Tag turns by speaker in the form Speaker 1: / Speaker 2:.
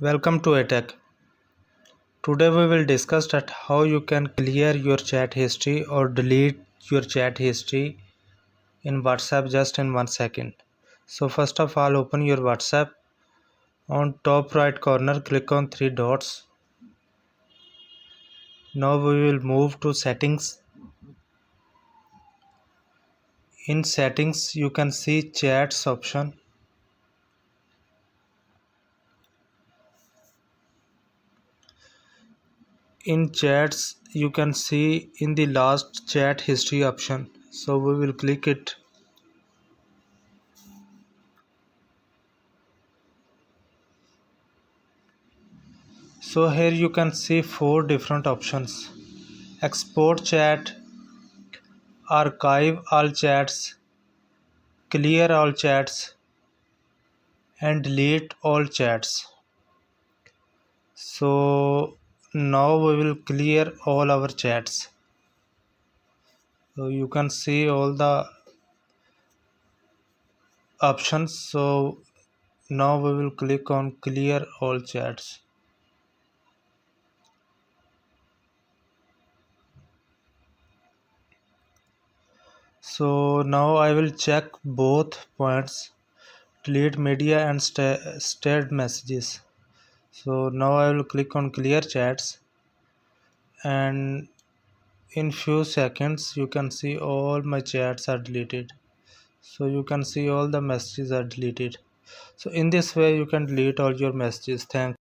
Speaker 1: Welcome to ATech. Today we will discuss that how you can clear your chat history or delete your chat history in WhatsApp just in 1 second. So first of all, open your WhatsApp. On top right corner, click on three dots. Now we will move to settings. In settings, you can see chats option. In chats, you can see in the last chat history option. So we will click it. So here you can see four different options: export chat, archive all chats, clear all chats, and delete all chats. So now we will clear all our chats. So you can see all the options. So now we will click on clear all chats. So now I will check both points, delete media and stored messages. So now I will click on clear chats, and in few seconds you can see all my chats are deleted. So you can see all the messages are deleted. So in this way you can delete all your messages. Thanks.